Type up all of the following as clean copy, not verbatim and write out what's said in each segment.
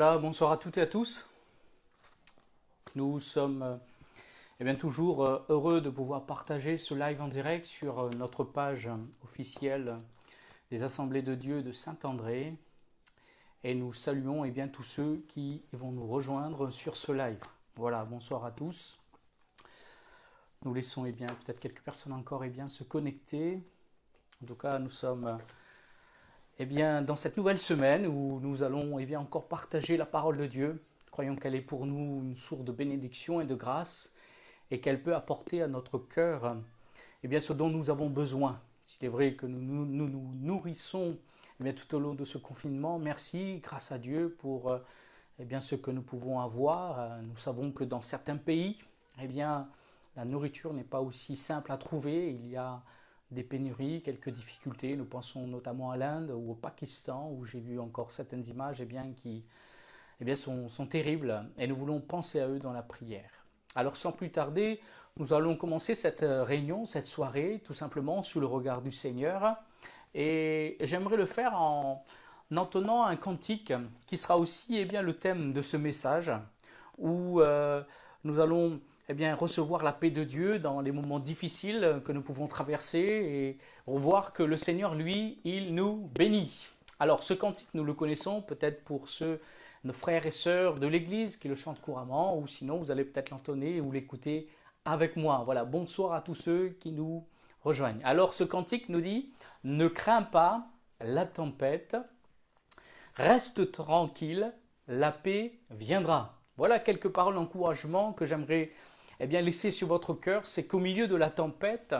Voilà, bonsoir à toutes et à tous. Nous sommes toujours heureux de pouvoir partager ce live en direct sur notre page officielle des Assemblées de Dieu de Saint-André. Et nous saluons tous ceux qui vont nous rejoindre sur ce live. Voilà, bonsoir à tous. Nous laissons peut-être quelques personnes encore se connecter. En tout cas, nous sommes dans cette nouvelle semaine où nous allons encore partager la parole de Dieu. Croyons qu'elle est pour nous une source de bénédiction et de grâce et qu'elle peut apporter à notre cœur ce dont nous avons besoin. S'il est vrai que nous nous nourrissons tout au long de ce confinement, merci, grâce à Dieu pour ce que nous pouvons avoir. Nous savons que dans certains pays, la nourriture n'est pas aussi simple à trouver. Il y a des pénuries, quelques difficultés. Nous pensons notamment à l'Inde ou au Pakistan, où j'ai vu encore certaines images qui sont terribles. Et nous voulons penser à eux dans la prière. Alors sans plus tarder, nous allons commencer cette réunion, cette soirée, tout simplement sous le regard du Seigneur. Et j'aimerais le faire en entonnant un cantique qui sera aussi le thème de ce message, où nous allons recevoir la paix de Dieu dans les moments difficiles que nous pouvons traverser et voir que le Seigneur, lui, il nous bénit. Alors, ce cantique, nous le connaissons peut-être pour nos frères et sœurs de l'Église qui le chantent couramment, ou sinon vous allez peut-être l'entonner ou l'écouter avec moi. Voilà, bonsoir à tous ceux qui nous rejoignent. Alors, ce cantique nous dit « Ne crains pas la tempête, reste tranquille, la paix viendra ». Voilà quelques paroles d'encouragement que j'aimerais laisser sur votre cœur. C'est qu'au milieu de la tempête,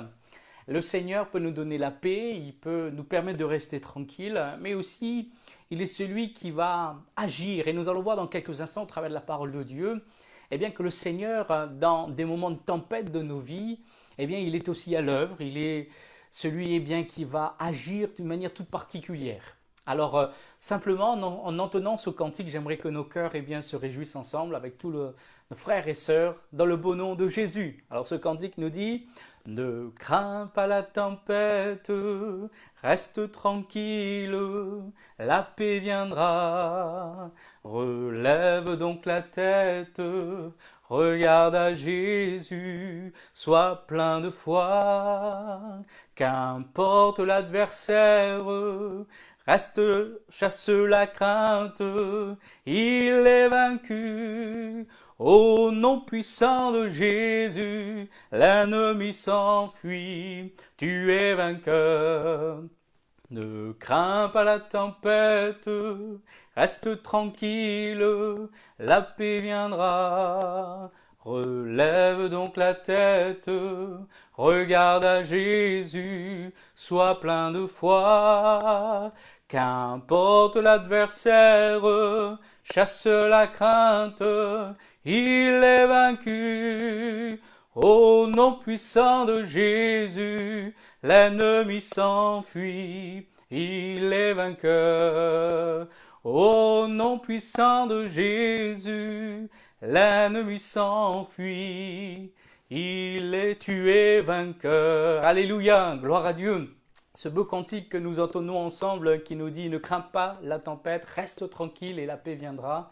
le Seigneur peut nous donner la paix, il peut nous permettre de rester tranquille, mais aussi il est celui qui va agir. Et nous allons voir dans quelques instants au travers de la parole de Dieu que le Seigneur, dans des moments de tempête de nos vies, il est aussi à l'œuvre. Il est celui qui va agir d'une manière toute particulière. Alors, simplement, en entonnant ce cantique, j'aimerais que nos cœurs se réjouissent ensemble avec tous nos frères et sœurs dans le beau nom de Jésus. Alors, ce cantique nous dit « Ne crains pas la tempête, reste tranquille, la paix viendra. Relève donc la tête, regarde à Jésus, sois plein de foi. Qu'importe l'adversaire, chasse la crainte, il est vaincu. Au nom puissant de Jésus, l'ennemi s'enfuit, tu es vainqueur. Ne crains pas la tempête, reste tranquille, la paix viendra. Relève donc la tête, regarde à Jésus, sois plein de foi. Qu'importe l'adversaire, chasse la crainte, il est vaincu. Au nom puissant de Jésus, l'ennemi s'enfuit, il est vainqueur. Au nom puissant de Jésus, l'ennemi s'enfuit, il est tué vainqueur. Alléluia, gloire à Dieu. Ce beau cantique que nous entonnons ensemble qui nous dit « Ne crains pas la tempête, reste tranquille et la paix viendra ».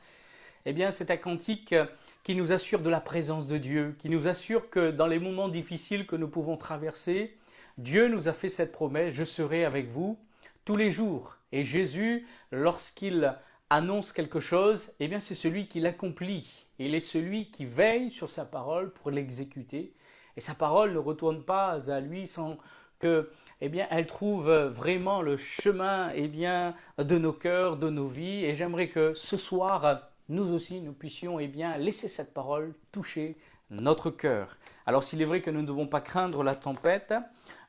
C'est un cantique qui nous assure de la présence de Dieu, qui nous assure que dans les moments difficiles que nous pouvons traverser, Dieu nous a fait cette promesse « Je serai avec vous tous les jours ». Et Jésus, lorsqu'il annonce quelque chose, c'est celui qui l'accomplit. Il est celui qui veille sur sa parole pour l'exécuter. Et sa parole ne retourne pas à lui sans que elle trouve vraiment le chemin de nos cœurs, de nos vies. Et j'aimerais que ce soir, nous aussi, nous puissions laisser cette parole toucher notre cœur. Alors s'il est vrai que nous ne devons pas craindre la tempête,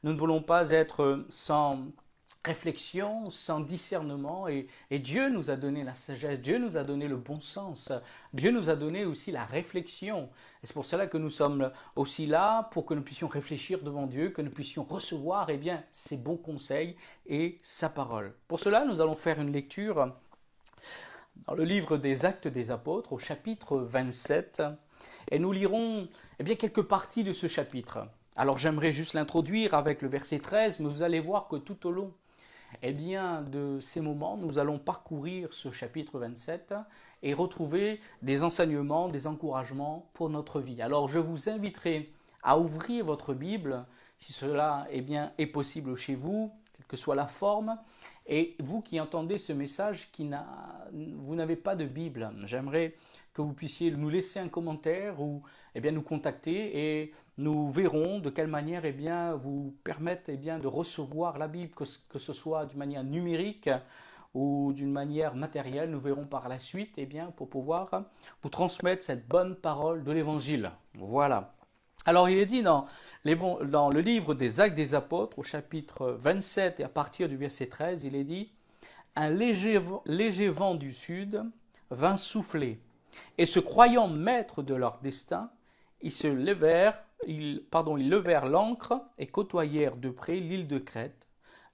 nous ne voulons pas être sans réflexion, sans discernement, et Dieu nous a donné la sagesse, Dieu nous a donné le bon sens, Dieu nous a donné aussi la réflexion. Et c'est pour cela que nous sommes aussi là, pour que nous puissions réfléchir devant Dieu, que nous puissions recevoir ses bons conseils et sa parole. Pour cela, nous allons faire une lecture dans le livre des Actes des Apôtres, au chapitre 27, et nous lirons quelques parties de ce chapitre. Alors j'aimerais juste l'introduire avec le verset 13, mais vous allez voir que tout au long eh bien, de ces moments, nous allons parcourir ce chapitre 27 et retrouver des enseignements, des encouragements pour notre vie. Alors, je vous inviterai à ouvrir votre Bible, si cela est possible chez vous, quelle que soit la forme. Et vous qui entendez ce message, vous n'avez pas de Bible, j'aimerais que vous puissiez nous laisser un commentaire ou nous contacter et nous verrons de quelle manière vous permettre de recevoir la Bible, que ce soit d'une manière numérique ou d'une manière matérielle. Nous verrons par la suite pour pouvoir vous transmettre cette bonne parole de l'Évangile. Voilà. Alors il est dit dans le livre des Actes des Apôtres, au chapitre 27 et à partir du verset 13, il est dit « Un léger vent du sud vint souffler, et se croyant maîtres de leur destin, ils levèrent l'ancre et côtoyèrent de près l'île de Crète.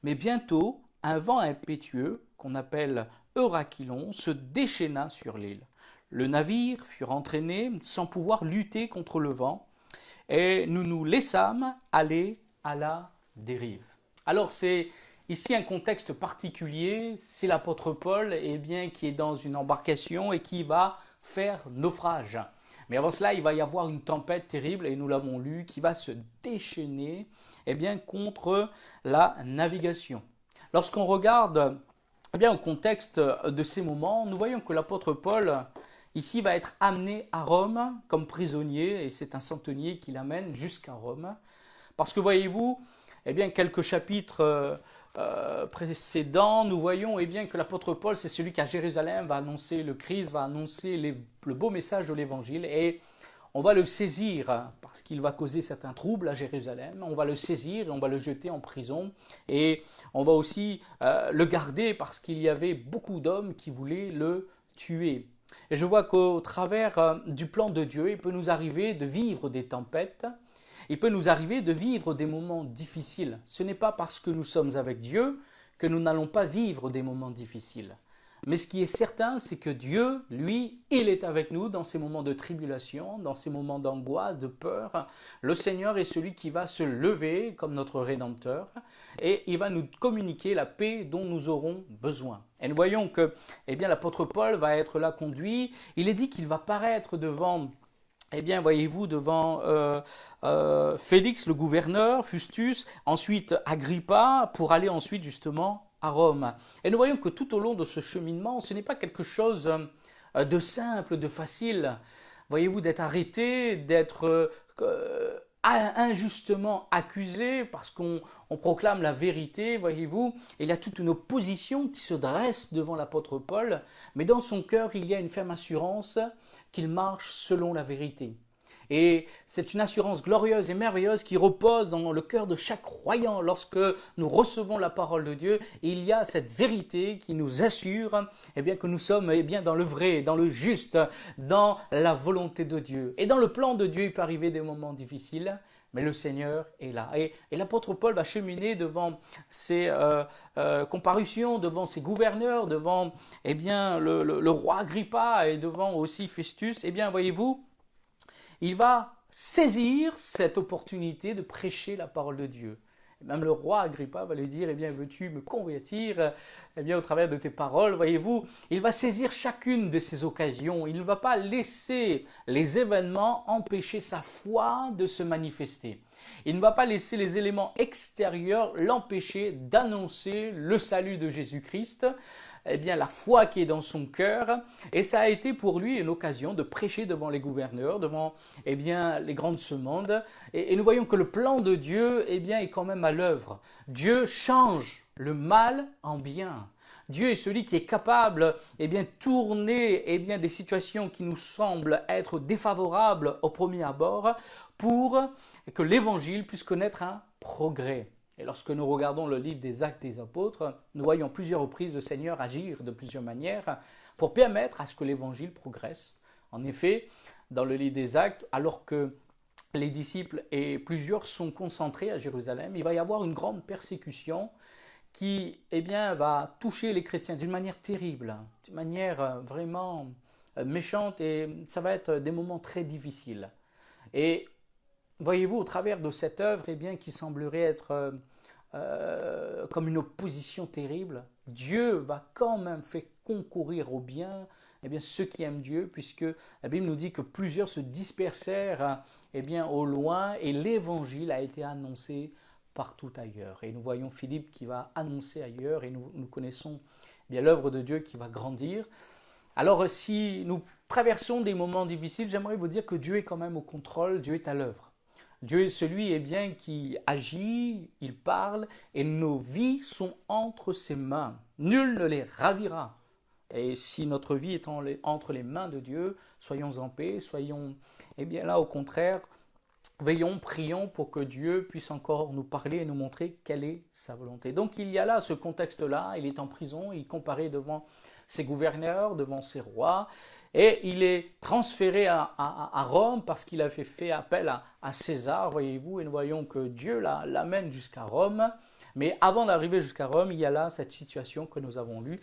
Mais bientôt, un vent impétueux, qu'on appelle Eurachylon, se déchaîna sur l'île. Le navire fut entraîné sans pouvoir lutter contre le vent, et nous nous laissâmes aller à la dérive. » Alors c'est ici un contexte particulier, c'est l'apôtre Paul qui est dans une embarcation et qui va faire naufrage. Mais avant cela, il va y avoir une tempête terrible, et nous l'avons lu, qui va se déchaîner contre la navigation. Lorsqu'on regarde au contexte de ces moments, nous voyons que l'apôtre Paul ici va être amené à Rome comme prisonnier, et c'est un centenier qui l'amène jusqu'à Rome. Parce que voyez-vous, quelques chapitres précédents, nous voyons que l'apôtre Paul, c'est celui qui à Jérusalem va annoncer le Christ, va annoncer le beau message de l'Évangile, et on va le saisir parce qu'il va causer certains troubles à Jérusalem, on va le saisir et on va le jeter en prison, et on va aussi le garder parce qu'il y avait beaucoup d'hommes qui voulaient le tuer. Et je vois qu'au travers du plan de Dieu, il peut nous arriver de vivre des tempêtes, il peut nous arriver de vivre des moments difficiles. Ce n'est pas parce que nous sommes avec Dieu que nous n'allons pas vivre des moments difficiles. Mais ce qui est certain, c'est que Dieu, lui, il est avec nous dans ces moments de tribulation, dans ces moments d'angoisse, de peur. Le Seigneur est celui qui va se lever comme notre Rédempteur et il va nous communiquer la paix dont nous aurons besoin. Et nous voyons que l'apôtre Paul va être là conduit. Il est dit qu'il va paraître devant voyez-vous, devant Félix, le gouverneur, Festus, ensuite Agrippa, pour aller ensuite justement à Rome. Et nous voyons que tout au long de ce cheminement, ce n'est pas quelque chose de simple, de facile. Voyez-vous, d'être arrêté, d'être injustement accusé parce qu'on proclame la vérité, voyez-vous. Il y a toute une opposition qui se dresse devant l'apôtre Paul, mais dans son cœur, il y a une ferme assurance qu'il marche selon la vérité. Et c'est une assurance glorieuse et merveilleuse qui repose dans le cœur de chaque croyant. Lorsque nous recevons la parole de Dieu, il y a cette vérité qui nous assure que nous sommes dans le vrai, dans le juste, dans la volonté de Dieu. Et dans le plan de Dieu, il peut arriver des moments difficiles, mais le Seigneur est là. Et l'apôtre Paul va cheminer devant ses comparutions, devant ses gouverneurs, devant le roi Agrippa et devant aussi Festus. Voyez-vous, il va saisir cette opportunité de prêcher la parole de Dieu. Et même le roi Agrippa va lui dire, veux-tu me convertir au travers de tes paroles, voyez-vous, il va saisir chacune de ces occasions. Il ne va pas laisser les événements empêcher sa foi de se manifester. Il ne va pas laisser les éléments extérieurs l'empêcher d'annoncer le salut de Jésus-Christ, la foi qui est dans son cœur. Et ça a été pour lui une occasion de prêcher devant les gouverneurs, devant les grandes mondes. Et nous voyons que le plan de Dieu est quand même à l'œuvre. Dieu change le mal en bien. Dieu est celui qui est capable de tourner des situations qui nous semblent être défavorables au premier abord pour que l'Évangile puisse connaître un progrès. Et lorsque nous regardons le livre des Actes des Apôtres, nous voyons plusieurs reprises le Seigneur agir de plusieurs manières pour permettre à ce que l'Évangile progresse. En effet, dans le livre des Actes, alors que les disciples et plusieurs sont concentrés à Jérusalem, il va y avoir une grande persécution qui va toucher les chrétiens d'une manière terrible, d'une manière vraiment méchante, et ça va être des moments très difficiles. Et voyez-vous, au travers de cette œuvre qui semblerait être comme une opposition terrible, Dieu va quand même faire concourir au bien, ceux qui aiment Dieu, puisque la Bible nous dit que plusieurs se dispersèrent au loin et l'évangile a été annoncé partout ailleurs. Et nous voyons Philippe qui va annoncer ailleurs et nous connaissons l'œuvre de Dieu qui va grandir. Alors si nous traversons des moments difficiles, j'aimerais vous dire que Dieu est quand même au contrôle, Dieu est à l'œuvre. Dieu est celui qui agit, il parle, et nos vies sont entre ses mains. Nul ne les ravira. Et si notre vie est entre les mains de Dieu, soyons en paix, soyons là au contraire, veillons, prions pour que Dieu puisse encore nous parler et nous montrer quelle est sa volonté. Donc il y a là ce contexte-là, il est en prison, il est comparé devant ses gouverneurs, devant ses rois, et il est transféré à Rome parce qu'il a fait appel à César, voyez-vous, et nous voyons que Dieu l'amène jusqu'à Rome. Mais avant d'arriver jusqu'à Rome, il y a là cette situation que nous avons lue,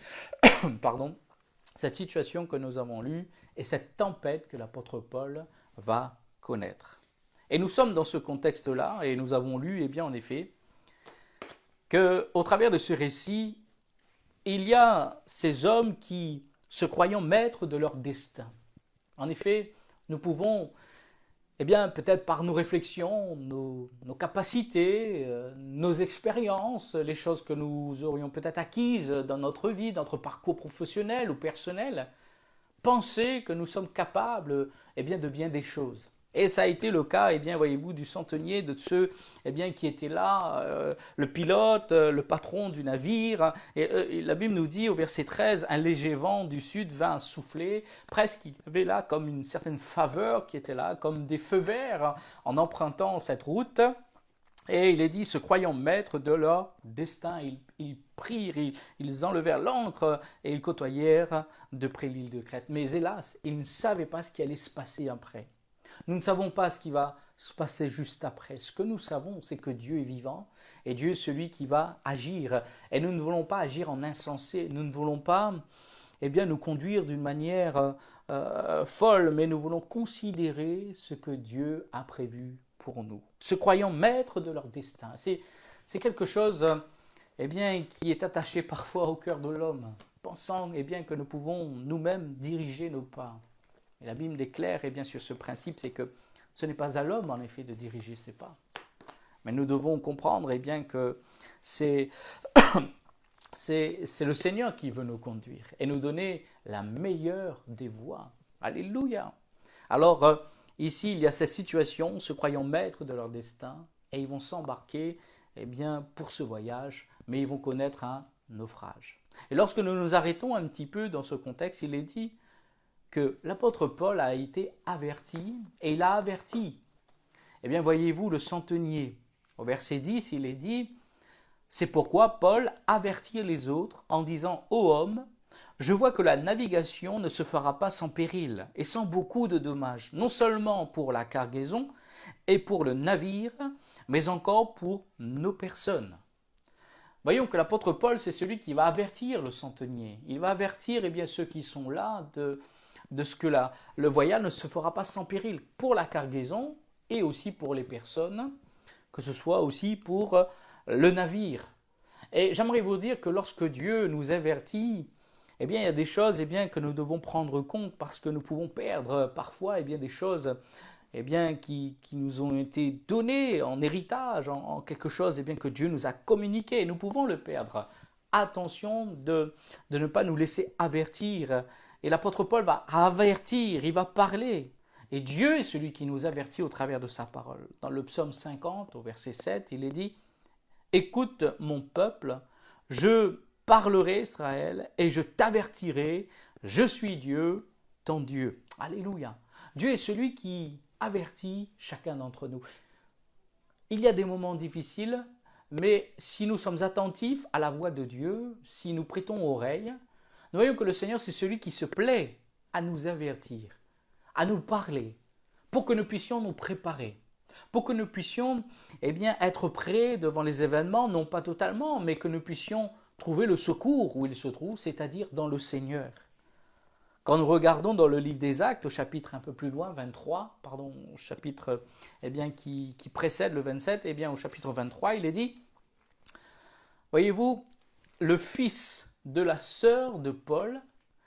cette situation que nous avons lue et cette tempête que l'apôtre Paul va connaître. Et nous sommes dans ce contexte-là, et nous avons lu, en effet, qu'au travers de ce récit, il y a ces hommes qui, se croyant maîtres de leur destin. En effet, nous pouvons, peut-être par nos réflexions, nos capacités, nos expériences, les choses que nous aurions peut-être acquises dans notre vie, dans notre parcours professionnel ou personnel, penser que nous sommes capables de bien des choses. Et ça a été le cas, voyez-vous, du centenier, de ceux qui étaient là, le pilote, le patron du navire. Et la Bible nous dit au verset 13, un léger vent du sud vint souffler. Presque il y avait là comme une certaine faveur qui était là, comme des feux verts en empruntant cette route. Et il est dit, se croyant maîtres de leur destin, ils prirent, ils enlevèrent l'ancre et ils côtoyèrent de près l'île de Crète. Mais hélas, ils ne savaient pas ce qui allait se passer après. Nous ne savons pas ce qui va se passer juste après. Ce que nous savons, c'est que Dieu est vivant et Dieu est celui qui va agir. Et nous ne voulons pas agir en insensé. Nous ne voulons pas nous conduire d'une manière folle, mais nous voulons considérer ce que Dieu a prévu pour nous. Se croyant maîtres de leur destin. C'est quelque chose qui est attaché parfois au cœur de l'homme, pensant que nous pouvons nous-mêmes diriger nos pas. Et la Bible est claire sur ce principe, c'est que ce n'est pas à l'homme en effet de diriger ses pas. Mais nous devons comprendre que c'est le Seigneur qui veut nous conduire et nous donner la meilleure des voies. Alléluia. Alors ici il y a cette situation, se croyant maîtres de leur destin, et ils vont s'embarquer pour ce voyage, mais ils vont connaître un naufrage. Et lorsque nous nous arrêtons un petit peu dans ce contexte, il est dit que l'apôtre Paul a été averti, et il a averti, voyez-vous, le centenier. Au verset 10, il est dit, c'est pourquoi Paul avertit les autres en disant, ô homme, je vois que la navigation ne se fera pas sans péril et sans beaucoup de dommages, non seulement pour la cargaison et pour le navire, mais encore pour nos personnes. Voyons que l'apôtre Paul, c'est celui qui va avertir le centenier. Il va avertir ceux qui sont là de ce que le voyage ne se fera pas sans péril pour la cargaison et aussi pour les personnes, que ce soit aussi pour le navire. Et j'aimerais vous dire que lorsque Dieu nous avertit, il y a des choses que nous devons prendre compte parce que nous pouvons perdre parfois des choses qui nous ont été données en héritage, en quelque chose que Dieu nous a communiqué, et nous pouvons le perdre. Attention de ne pas nous laisser avertir. Et l'apôtre Paul va avertir, il va parler. Et Dieu est celui qui nous avertit au travers de sa parole. Dans le psaume 50, au verset 7, il est dit « Écoute mon peuple, je parlerai Israël et je t'avertirai, je suis Dieu, ton Dieu. » Alléluia. Dieu est celui qui avertit chacun d'entre nous. Il y a des moments difficiles, mais si nous sommes attentifs à la voix de Dieu, si nous prêtons oreille, nous voyons que le Seigneur, c'est celui qui se plaît à nous avertir, à nous parler, pour que nous puissions nous préparer, pour que nous puissions être prêts devant les événements, non pas totalement, mais que nous puissions trouver le secours où il se trouve, c'est-à-dire dans le Seigneur. Quand nous regardons dans le livre des Actes, au chapitre un peu plus loin, au chapitre qui précède le 27, au chapitre 23, il est dit Voyez-vous, le fils de la sœur de Paul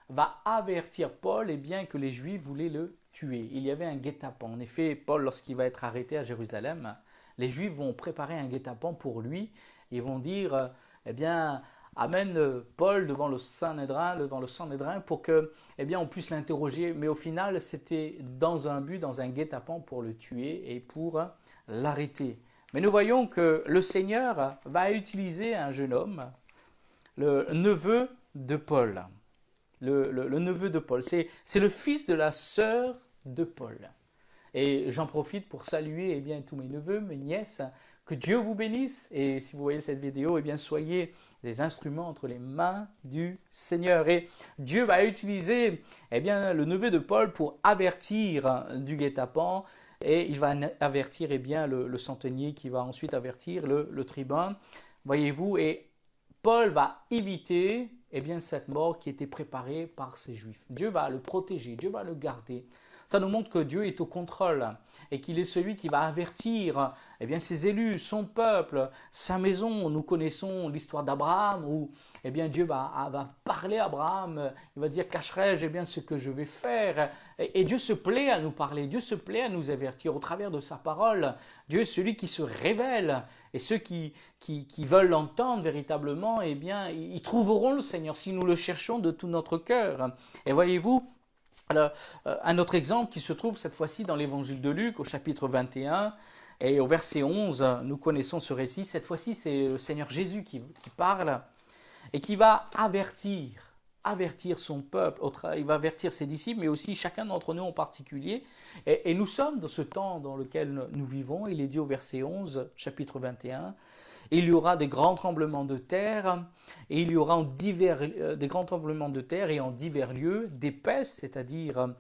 va avertir Paul que les Juifs voulaient le tuer. Il y avait un guet-apens. En effet, Paul, lorsqu'il va être arrêté à Jérusalem, les Juifs vont préparer un guet-apens pour lui. Ils vont dire, amène Paul devant le Sanhédrin pour que, on puisse l'interroger. Mais au final, c'était dans un but, dans un guet-apens pour le tuer et pour l'arrêter. Mais nous voyons que le Seigneur va utiliser un jeune homme, le neveu de Paul. Le neveu de Paul. C'est le fils de la sœur de Paul. Et j'en profite pour saluer tous mes neveux, mes nièces. Que Dieu vous bénisse. Et si vous voyez cette vidéo, soyez des instruments entre les mains du Seigneur. Et Dieu va utiliser le neveu de Paul pour avertir du guet-apens. Et il va avertir le centenier qui va ensuite avertir le tribun. Voyez-vous, et Paul va éviter cette mort qui était préparée par ces Juifs. Dieu va le protéger, Dieu va le garder. Ça nous montre que Dieu est au contrôle et qu'il est celui qui va avertir ses élus, son peuple, sa maison. Nous connaissons l'histoire d'Abraham où Dieu va parler à Abraham. Il va dire, cacherai-je ce que je vais faire. Et Dieu se plaît à nous parler, Dieu se plaît à nous avertir au travers de sa parole. Dieu est celui qui se révèle. Et ceux qui veulent l'entendre véritablement, ils trouveront le Seigneur si nous le cherchons de tout notre cœur. Et voyez-vous, alors, un autre exemple qui se trouve cette fois-ci dans l'évangile de Luc au chapitre 21 et au verset 11, nous connaissons ce récit. Cette fois-ci, c'est le Seigneur Jésus qui parle et qui va avertir son peuple, il va avertir ses disciples, mais aussi chacun d'entre nous en particulier. Et nous sommes dans ce temps dans lequel nous vivons. Il est dit au verset 11, chapitre 21, « Il y aura des grands tremblements de terre, et il y aura des grands tremblements de terre et en divers lieux, des pestes, c'est-à-dire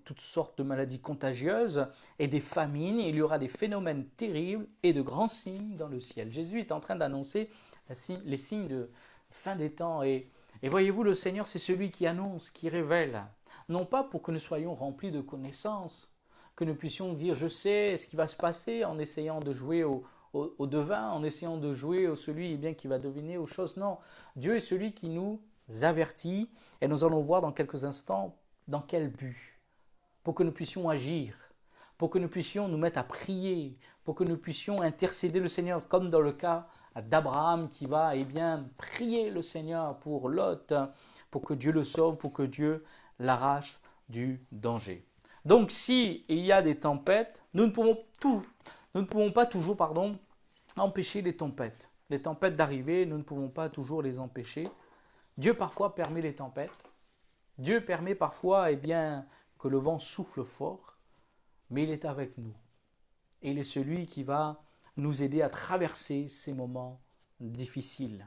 toutes sortes de maladies contagieuses, et des famines. Il y aura des phénomènes terribles et de grands signes dans le ciel. » Jésus est en train d'annoncer les signes de fin des temps. Et voyez-vous, le Seigneur, c'est celui qui annonce, qui révèle. Non pas pour que nous soyons remplis de connaissances, que nous puissions dire « je sais ce qui va se passer » en essayant de jouer au devin, en essayant de jouer au celui qui va deviner aux choses. Non, Dieu est celui qui nous avertit et nous allons voir dans quelques instants dans quel but. Pour que nous puissions agir, pour que nous puissions nous mettre à prier, pour que nous puissions intercéder le Seigneur, comme dans le cas d'Abraham qui va prier le Seigneur pour Lot, pour que Dieu le sauve, pour que Dieu l'arrache du danger. Donc si il y a des tempêtes, nous ne pouvons pas toujours empêcher les tempêtes. Les tempêtes d'arriver, nous ne pouvons pas toujours les empêcher. Dieu parfois permet les tempêtes. Dieu permet parfois que le vent souffle fort, mais il est avec nous. Et il est celui qui va nous aider à traverser ces moments difficiles.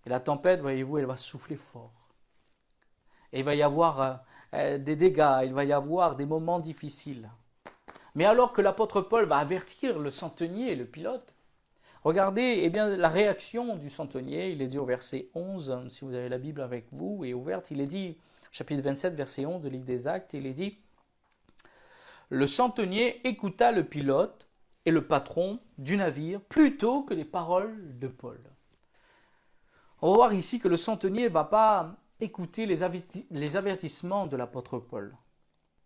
Et la tempête, voyez-vous, elle va souffler fort. Et il va y avoir des dégâts, il va y avoir des moments difficiles. Mais alors que l'apôtre Paul va avertir le centenier et le pilote, regardez la réaction du centenier. Il est dit au verset 11, si vous avez la Bible avec vous et ouverte, il est dit, chapitre 27, verset 11 de livre des Actes, il est dit « Le centenier écouta le pilote et le patron du navire plutôt que les paroles de Paul. » On va voir ici que le centenier ne va pas écouter les avertissements de l'apôtre Paul.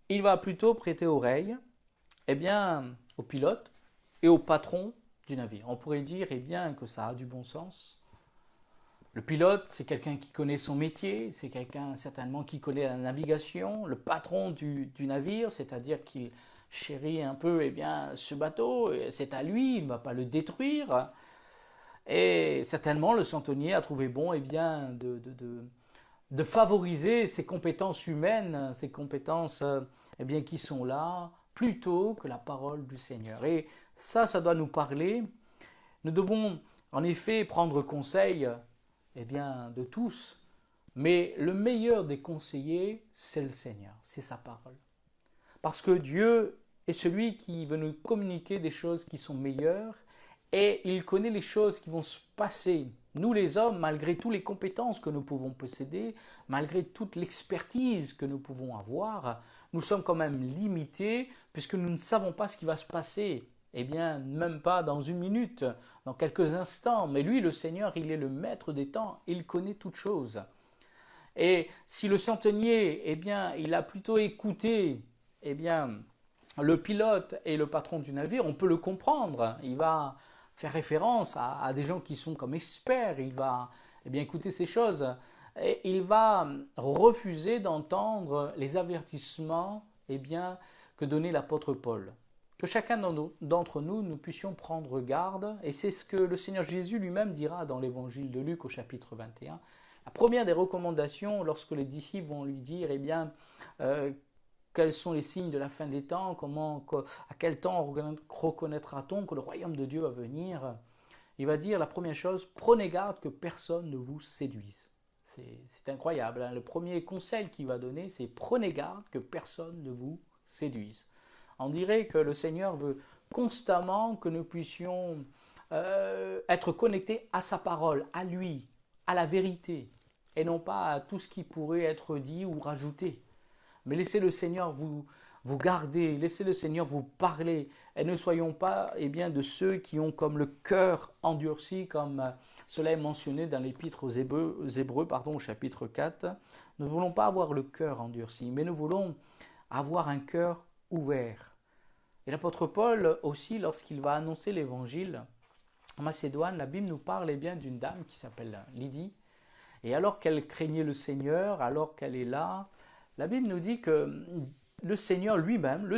Il va plutôt prêter oreille au pilote et au patron du navire. On pourrait dire que ça a du bon sens. Le pilote, c'est quelqu'un qui connaît son métier, c'est quelqu'un certainement qui connaît la navigation. Le patron du navire, c'est-à-dire qu'il chérit un peu ce bateau, c'est à lui, il ne va pas le détruire. Et certainement, le centenier a trouvé bon de favoriser ses compétences humaines, ses compétences qui sont là, plutôt que la parole du Seigneur. Et ça doit nous parler. Nous devons en effet prendre conseil de tous, mais le meilleur des conseillers, c'est le Seigneur, c'est sa parole. Parce que Dieu est celui qui veut nous communiquer des choses qui sont meilleures et il connaît les choses qui vont se passer. Nous les hommes, malgré toutes les compétences que nous pouvons posséder, malgré toute l'expertise que nous pouvons avoir, nous sommes quand même limités puisque nous ne savons pas ce qui va se passer Eh bien, même pas dans une minute, dans quelques instants. Mais lui, le Seigneur, il est le maître des temps, il connaît toutes choses. Et si le centenier, eh bien, il a plutôt écouté, eh bien, le pilote et le patron du navire, on peut le comprendre. Il va faire référence à des gens qui sont comme experts. Il va, eh bien, écouter ces choses. Et il va refuser d'entendre les avertissements, eh bien, que donnait l'apôtre Paul. Que chacun d'entre nous, nous puissions prendre garde. Et c'est ce que le Seigneur Jésus lui-même dira dans l'évangile de Luc au chapitre 21. La première des recommandations, lorsque les disciples vont lui dire, eh bien, quels sont les signes de la fin des temps, à quel temps reconnaîtra-t-on que le royaume de Dieu va venir? Il va dire la première chose, prenez garde que personne ne vous séduise. C'est incroyable, hein. Le premier conseil qu'il va donner, c'est prenez garde que personne ne vous séduise. On dirait que le Seigneur veut constamment que nous puissions être connectés à sa parole, à lui, à la vérité, et non pas à tout ce qui pourrait être dit ou rajouté. Mais laissez le Seigneur vous garder, laissez le Seigneur vous parler, et ne soyons pas de ceux qui ont comme le cœur endurci, comme cela est mentionné dans l'épître aux Hébreux, au chapitre 4. Nous ne voulons pas avoir le cœur endurci, mais nous voulons avoir un cœur ouvert. Et l'apôtre Paul aussi, lorsqu'il va annoncer l'évangile en Macédoine, la Bible nous parle d'une dame qui s'appelle Lydie. Et alors qu'elle craignait le Seigneur, alors qu'elle est là, la Bible nous dit que le Seigneur lui-même,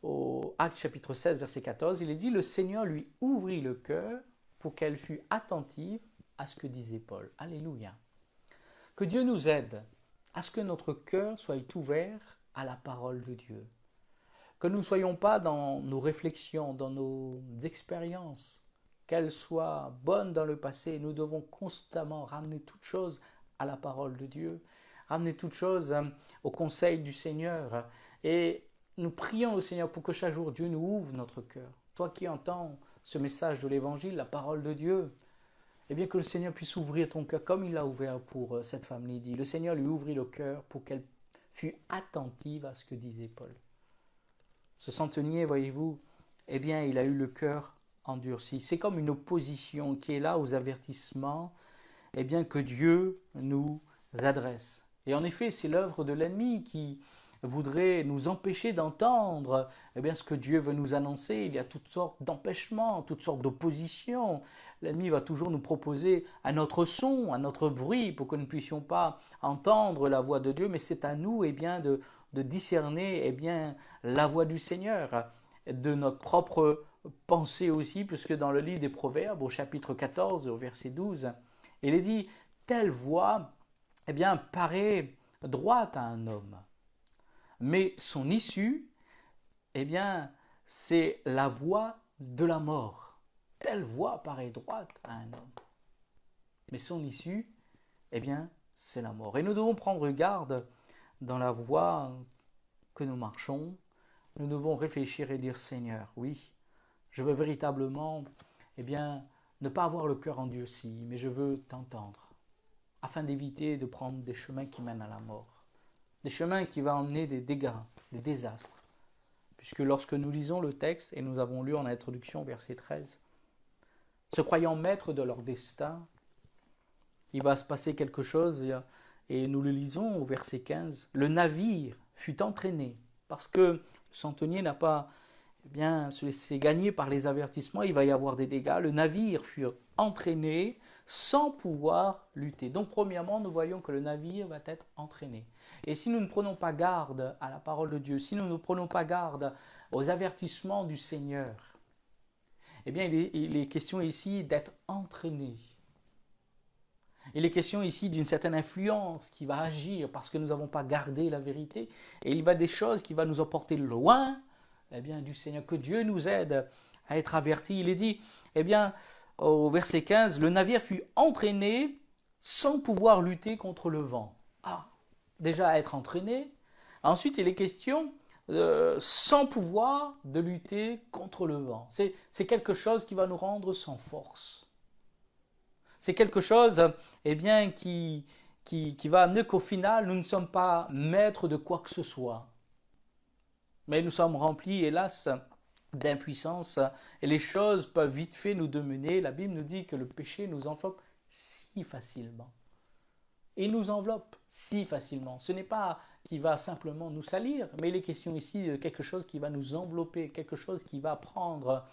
au Actes chapitre 16, verset 14, il est dit, le Seigneur lui ouvrit le cœur pour qu'elle fût attentive à ce que disait Paul. Alléluia. Que Dieu nous aide à ce que notre cœur soit ouvert à la parole de Dieu. Que nous ne soyons pas dans nos réflexions, dans nos expériences, qu'elles soient bonnes dans le passé. Nous devons constamment ramener toutes choses à la parole de Dieu, ramener toutes choses au conseil du Seigneur. Et nous prions au Seigneur pour que chaque jour Dieu nous ouvre notre cœur. Toi qui entends ce message de l'Évangile, la parole de Dieu, eh bien que le Seigneur puisse ouvrir ton cœur comme il l'a ouvert pour cette femme Lydie. Le Seigneur lui ouvrit le cœur pour qu'elle fût attentive à ce que disait Paul. Ce centenier, voyez-vous, eh bien, il a eu le cœur endurci. C'est comme une opposition qui est là aux avertissements, eh bien, que Dieu nous adresse. Et en effet, c'est l'œuvre de l'ennemi qui voudrait nous empêcher d'entendre eh bien, ce que Dieu veut nous annoncer. Il y a toutes sortes d'empêchements, toutes sortes d'oppositions. L'ennemi va toujours nous proposer un autre son, un autre bruit pour que nous ne puissions pas entendre la voix de Dieu, mais c'est à nous eh bien, de discerner eh bien, la voix du Seigneur, de notre propre pensée aussi, puisque dans le livre des Proverbes, au chapitre 14, au verset 12, il est dit « Telle voix eh bien, paraît droite à un homme, mais son issue, eh bien, c'est la voie de la mort. Telle voie paraît droite à un homme, mais son issue, eh bien, c'est la mort. » Et nous devons prendre garde dans la voie que nous marchons. Nous devons réfléchir et dire « Seigneur, oui, je veux véritablement, eh bien, ne pas avoir le cœur endurci, mais je veux t'entendre, afin d'éviter de prendre des chemins qui mènent à la mort, des chemins qui vont emmener des dégâts, des désastres. » Puisque lorsque nous lisons le texte, et nous avons lu en introduction, verset 13, se croyant maîtres de leur destin, il va se passer quelque chose, et nous le lisons au verset 15. Le navire fut entraîné, parce que le centenier n'a pas se laisser gagner par les avertissements, il va y avoir des dégâts. Le navire fut entraîné sans pouvoir lutter. Donc premièrement, nous voyons que le navire va être entraîné. Et si nous ne prenons pas garde à la parole de Dieu, si nous ne prenons pas garde aux avertissements du Seigneur, eh bien il est question ici d'être entraîné. Il est question ici d'une certaine influence qui va agir parce que nous n'avons pas gardé la vérité. Et il va des choses qui vont nous emporter loin eh bien, du Seigneur. Que Dieu nous aide à être avertis. Il est dit, eh bien, au verset 15, le navire fut entraîné sans pouvoir lutter contre le vent. Ah, déjà être entraîné. Ensuite, il est question sans pouvoir de lutter contre le vent. C'est quelque chose qui va nous rendre sans force. C'est quelque chose eh bien, qui va amener qu'au final, nous ne sommes pas maîtres de quoi que ce soit. Mais nous sommes remplis, hélas, d'impuissance et les choses peuvent vite fait nous dominer. La Bible nous dit que le péché nous enveloppe si facilement. Il nous enveloppe si facilement. Ce n'est pas qu'il va simplement nous salir, mais il est question ici de quelque chose qui va nous envelopper, quelque chose qui va prendre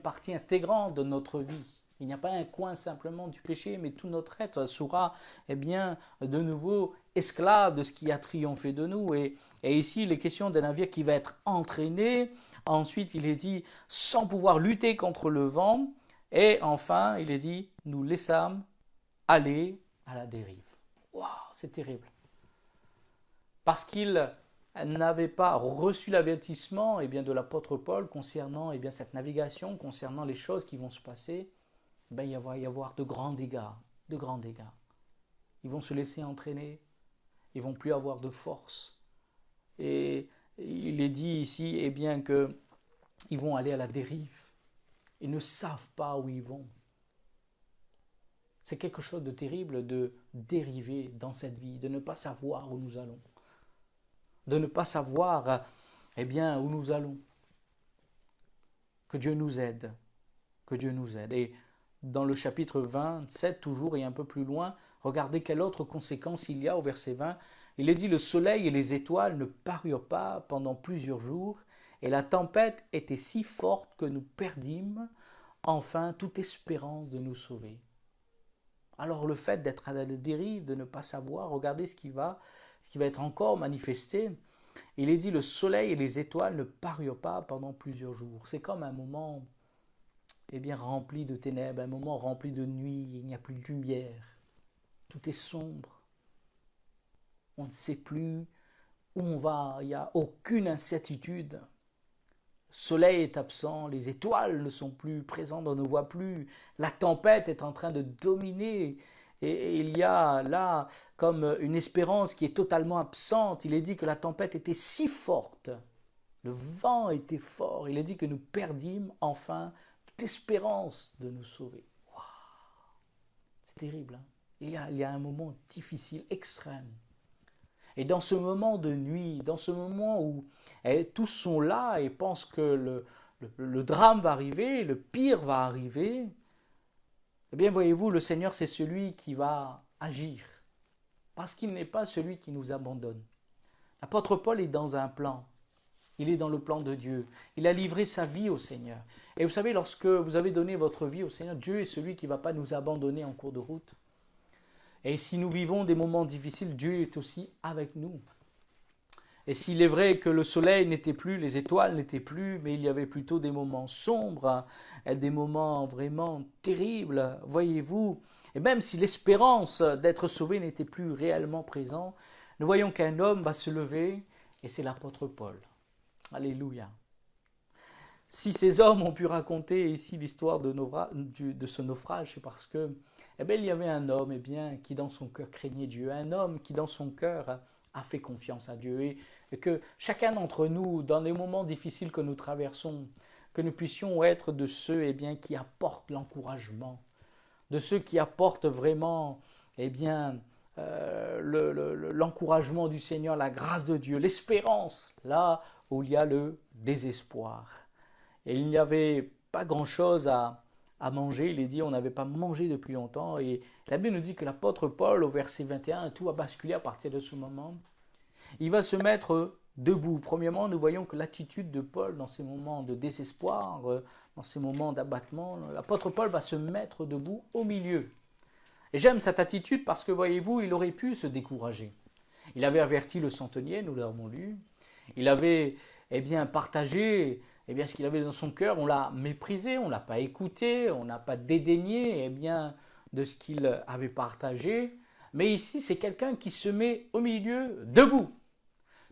partie intégrante de notre vie. Il n'y a pas un coin simplement du péché, mais tout notre être sera de nouveau esclave de ce qui a triomphé de nous. Et ici, il est question d'un navire qui va être entraîné. Ensuite, il est dit, sans pouvoir lutter contre le vent. Et enfin, il est dit, nous laissâmes aller à la dérive. Waouh, c'est terrible. Parce qu'il n'avait pas reçu l'avertissement de l'apôtre Paul concernant cette navigation, concernant les choses qui vont se passer, il va y avoir de grands dégâts, de grands dégâts. Ils vont se laisser entraîner, ils vont plus avoir de force. Et il est dit ici qu'ils vont aller à la dérive. Ils ne savent pas où ils vont. C'est quelque chose de terrible de dériver dans cette vie, de ne pas savoir où nous allons. De ne pas savoir où nous allons. Que Dieu nous aide. Que Dieu nous aide. Et dans le chapitre 27, toujours et un peu plus loin, regardez quelle autre conséquence il y a au verset 20. Il est dit, le soleil et les étoiles ne parurent pas pendant plusieurs jours, et la tempête était si forte que nous perdîmes enfin toute espérance de nous sauver. Alors le fait d'être à la dérive, de ne pas savoir, regardez ce qui va être encore manifesté. Il est dit, le soleil et les étoiles ne parurent pas pendant plusieurs jours. C'est comme un moment rempli de ténèbres, un moment rempli de nuit, il n'y a plus de lumière. Tout est sombre. On ne sait plus où on va, il n'y a aucune incertitude. Le soleil est absent, les étoiles ne sont plus présentes, on ne voit plus. La tempête est en train de dominer. Et il y a là comme une espérance qui est totalement absente. Il est dit que la tempête était si forte, le vent était fort. Il est dit que nous perdîmes enfin toute espérance de nous sauver. Wow. C'est terrible. Hein? Il y a un moment difficile, extrême. Et dans ce moment de nuit, dans ce moment où tous sont là et pensent que le drame va arriver, le pire va arriver, voyez-vous, le Seigneur, c'est celui qui va agir. Parce qu'il n'est pas celui qui nous abandonne. L'apôtre Paul est dans un plan. Il est dans le plan de Dieu. Il a livré sa vie au Seigneur. Et vous savez, lorsque vous avez donné votre vie au Seigneur, Dieu est celui qui ne va pas nous abandonner en cours de route. Et si nous vivons des moments difficiles, Dieu est aussi avec nous. Et s'il est vrai que le soleil n'était plus, les étoiles n'étaient plus, mais il y avait plutôt des moments sombres, des moments vraiment terribles, voyez-vous, et même si l'espérance d'être sauvé n'était plus réellement présente, nous voyons qu'un homme va se lever, et c'est l'apôtre Paul. Alléluia. Si ces hommes ont pu raconter ici l'histoire de ce naufrage, c'est parce que il y avait un homme qui dans son cœur craignait Dieu, un homme qui dans son cœur a fait confiance à Dieu et que chacun d'entre nous, dans les moments difficiles que nous traversons, que nous puissions être de ceux qui apportent l'encouragement, de ceux qui apportent vraiment l'encouragement du Seigneur, la grâce de Dieu, l'espérance, là où il y a le désespoir. Et il n'y avait pas grand-chose à manger, il est dit on n'avait pas mangé depuis longtemps et la Bible nous dit que l'apôtre Paul au verset 21, tout a basculé à partir de ce moment, il va se mettre debout. Premièrement, nous voyons que l'attitude de Paul dans ces moments de désespoir, dans ces moments d'abattement, l'apôtre Paul va se mettre debout au milieu. Et j'aime cette attitude parce que voyez-vous, il aurait pu se décourager. Il avait averti le centenier, nous l'avons lu, il avait partagé ce qu'il avait dans son cœur, on l'a méprisé, on ne l'a pas écouté, on n'a pas dédaigné de ce qu'il avait partagé. Mais ici, c'est quelqu'un qui se met au milieu, debout.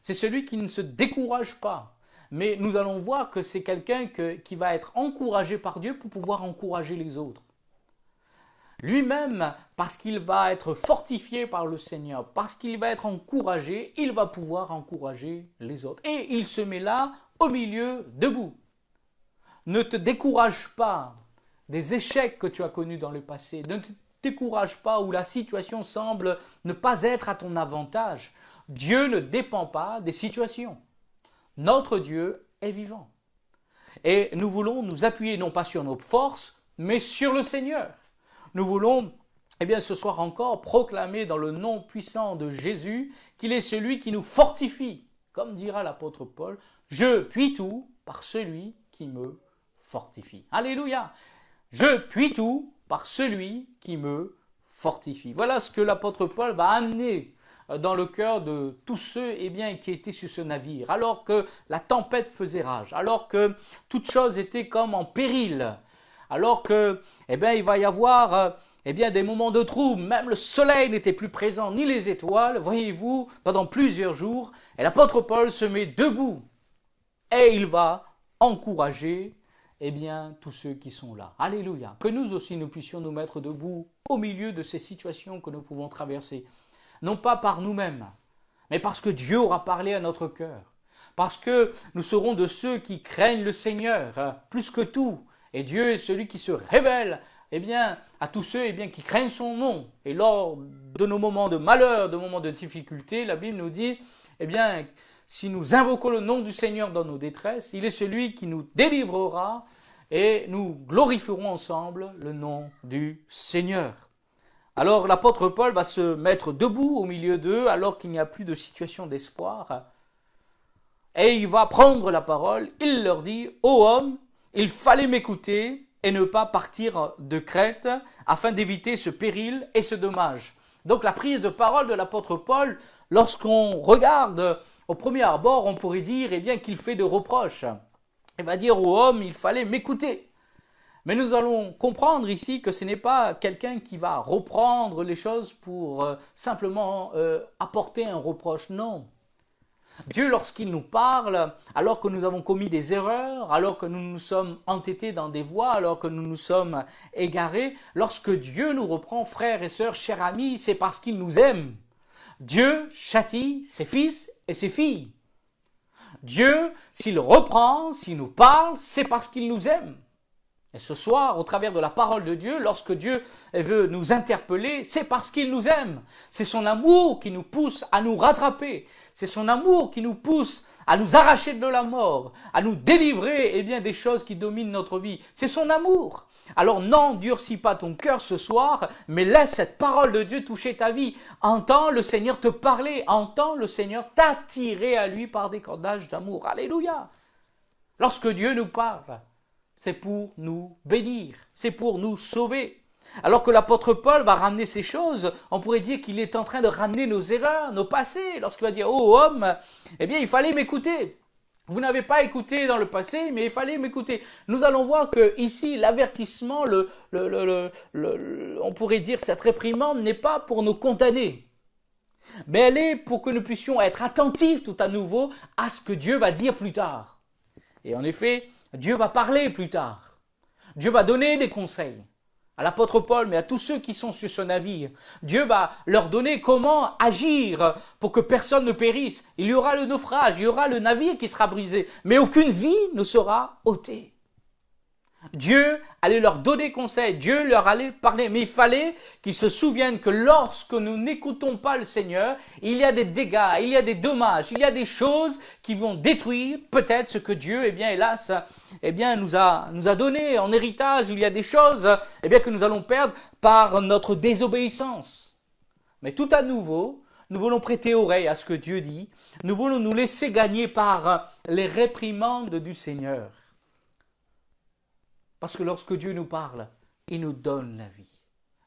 C'est celui qui ne se décourage pas. Mais nous allons voir que c'est quelqu'un qui va être encouragé par Dieu pour pouvoir encourager les autres. Lui-même, parce qu'il va être fortifié par le Seigneur, parce qu'il va être encouragé, il va pouvoir encourager les autres. Et il se met là, au milieu, debout. Ne te décourage pas des échecs que tu as connus dans le passé. Ne te décourage pas où la situation semble ne pas être à ton avantage. Dieu ne dépend pas des situations. Notre Dieu est vivant. et nous voulons nous appuyer non pas sur nos forces, mais sur le Seigneur. Nous voulons, ce soir encore, proclamer dans le nom puissant de Jésus qu'il est celui qui nous fortifie. Comme dira l'apôtre Paul, je puis tout par celui qui me fortifie. Alléluia! Je puis tout par celui qui me fortifie. Voilà ce que l'apôtre Paul va amener dans le cœur de tous ceux qui étaient sur ce navire, alors que la tempête faisait rage, alors que toute chose était comme en péril, alors que il va y avoir des moments de trouble, même le soleil n'était plus présent, ni les étoiles, voyez-vous, pendant plusieurs jours, et l'apôtre Paul se met debout, et il va encourager tous ceux qui sont là. Alléluia. Que nous aussi nous puissions nous mettre debout au milieu de ces situations que nous pouvons traverser. Non pas par nous-mêmes, mais parce que Dieu aura parlé à notre cœur. Parce que nous serons de ceux qui craignent le Seigneur, plus que tout. Et Dieu est celui qui se révèle, à tous ceux, qui craignent son nom. Et lors de nos moments de malheur, de moments de difficulté, la Bible nous dit, si nous invoquons le nom du Seigneur dans nos détresses, il est celui qui nous délivrera et nous glorifierons ensemble le nom du Seigneur. Alors l'apôtre Paul va se mettre debout au milieu d'eux alors qu'il n'y a plus de situation d'espoir. Et il va prendre la parole, il leur dit, « Ô homme, il fallait m'écouter et ne pas partir de Crète afin d'éviter ce péril et ce dommage. » Donc la prise de parole de l'apôtre Paul, lorsqu'on regarde au premier abord, on pourrait dire qu'il fait de reproches. Il va dire au homme, il fallait m'écouter. Mais nous allons comprendre ici que ce n'est pas quelqu'un qui va reprendre les choses pour simplement apporter un reproche, non. Dieu, lorsqu'il nous parle, alors que nous avons commis des erreurs, alors que nous nous sommes entêtés dans des voies, alors que nous nous sommes égarés, lorsque Dieu nous reprend, frères et sœurs, chers amis, c'est parce qu'il nous aime. Dieu châtie ses fils et ses filles. Dieu, s'il reprend, s'il nous parle, c'est parce qu'il nous aime. Et ce soir, au travers de la parole de Dieu, lorsque Dieu veut nous interpeller, c'est parce qu'il nous aime. C'est son amour qui nous pousse à nous rattraper. C'est son amour qui nous pousse à nous arracher de la mort, à nous délivrer des choses qui dominent notre vie. C'est son amour. Alors n'endurcis pas ton cœur ce soir, mais laisse cette parole de Dieu toucher ta vie. Entends le Seigneur te parler, entends le Seigneur t'attirer à lui par des cordages d'amour. Alléluia. Lorsque Dieu nous parle, c'est pour nous bénir, c'est pour nous sauver. Alors que l'apôtre Paul va ramener ces choses, on pourrait dire qu'il est en train de ramener nos erreurs, nos passés, lorsqu'il va dire « Oh homme, il fallait m'écouter ». Vous n'avez pas écouté dans le passé, mais il fallait m'écouter. Nous allons voir que ici, l'avertissement, on pourrait dire cette réprimande n'est pas pour nous condamner, mais elle est pour que nous puissions être attentifs tout à nouveau à ce que Dieu va dire plus tard. Et en effet, Dieu va parler plus tard. Dieu va donner des conseils à l'apôtre Paul, mais à tous ceux qui sont sur ce navire. Dieu va leur donner comment agir pour que personne ne périsse. Il y aura le naufrage, il y aura le navire qui sera brisé, mais aucune vie ne sera ôtée. Dieu allait leur donner conseil, Dieu leur allait parler, mais il fallait qu'ils se souviennent que lorsque nous n'écoutons pas le Seigneur, il y a des dégâts, il y a des dommages, il y a des choses qui vont détruire peut-être ce que Dieu, hélas, nous a donné en héritage. Il y a des choses, que nous allons perdre par notre désobéissance. Mais tout à nouveau, nous voulons prêter oreille à ce que Dieu dit, nous voulons nous laisser gagner par les réprimandes du Seigneur. Parce que lorsque Dieu nous parle, il nous donne la vie.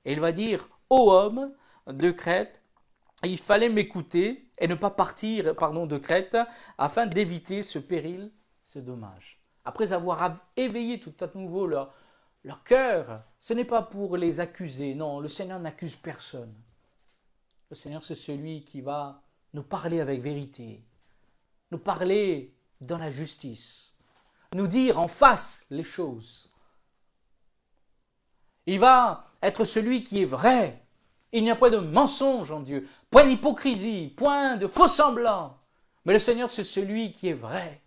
Et il va dire, ô homme de Crète, il fallait m'écouter et ne pas partir de Crète afin d'éviter ce péril, ce dommage. Après avoir éveillé tout à nouveau leur cœur, ce n'est pas pour les accuser, non, le Seigneur n'accuse personne. Le Seigneur, c'est celui qui va nous parler avec vérité, nous parler dans la justice, nous dire en face les choses. Il va être celui qui est vrai. Il n'y a point de mensonge en Dieu, point d'hypocrisie, point de faux semblant. Mais le Seigneur, c'est celui qui est vrai.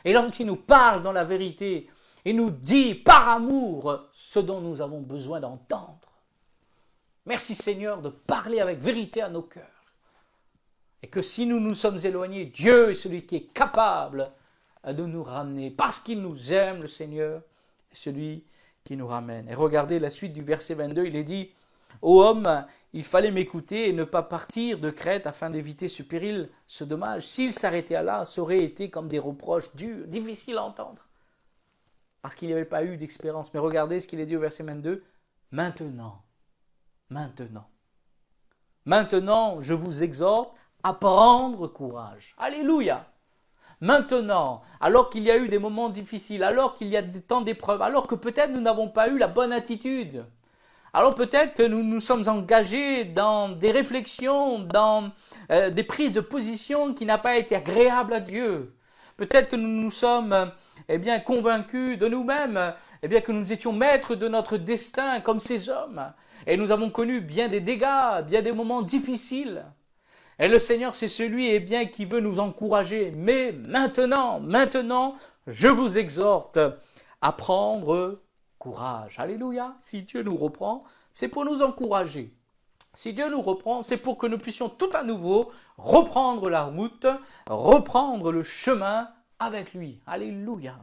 Et lorsqu'il nous parle dans la vérité, il nous dit par amour ce dont nous avons besoin d'entendre. Merci Seigneur de parler avec vérité à nos cœurs. Et que si nous nous sommes éloignés, Dieu est celui qui est capable de nous ramener. Parce qu'il nous aime, le Seigneur est celui qui nous ramène. Et regardez la suite du verset 22, il est dit « Ô homme, il fallait m'écouter et ne pas partir de Crète afin d'éviter ce péril, ce dommage. S'il s'arrêtait là, ça aurait été comme des reproches durs, difficiles à entendre. Parce qu'il n'y avait pas eu d'expérience. Mais regardez ce qu'il est dit au verset 22. Maintenant, je vous exhorte à prendre courage. Alléluia. Maintenant, alors qu'il y a eu des moments difficiles, alors qu'il y a des temps d'épreuve, alors que peut-être nous n'avons pas eu la bonne attitude, alors peut-être que nous nous sommes engagés dans des réflexions, dans des prises de position qui n'ont pas été agréables à Dieu. Peut-être que nous nous sommes convaincus de nous-mêmes, que nous étions maîtres de notre destin comme ces hommes. Et nous avons connu bien des dégâts, bien des moments difficiles. Et le Seigneur, c'est celui qui veut nous encourager. Mais maintenant, je vous exhorte à prendre courage. Alléluia. Si Dieu nous reprend, c'est pour nous encourager. Si Dieu nous reprend, c'est pour que nous puissions tout à nouveau reprendre la route, reprendre le chemin avec lui. Alléluia.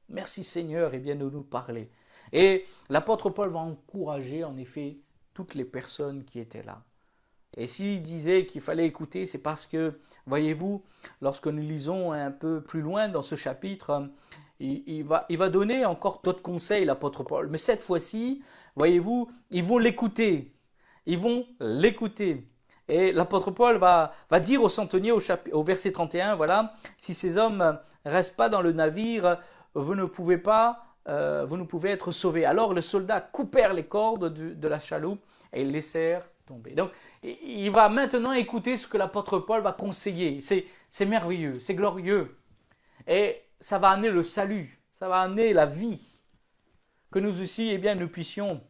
Merci Seigneur de nous parler. Et l'apôtre Paul va encourager en effet toutes les personnes qui étaient là. Et s'il disait qu'il fallait écouter, c'est parce que, voyez-vous, lorsque nous lisons un peu plus loin dans ce chapitre, il va donner encore d'autres conseils, l'apôtre Paul. Mais cette fois-ci, voyez-vous, ils vont l'écouter. Et l'apôtre Paul va dire aux centeniers au verset 31, voilà, si ces hommes ne restent pas dans le navire, vous ne pouvez être sauvés. Alors les soldats coupèrent les cordes de la chaloupe et ils laissèrent tomber. Donc, il va maintenant écouter ce que l'apôtre Paul va conseiller. C'est merveilleux, c'est glorieux. Et ça va amener le salut, ça va amener la vie. Que nous aussi, nous puissions,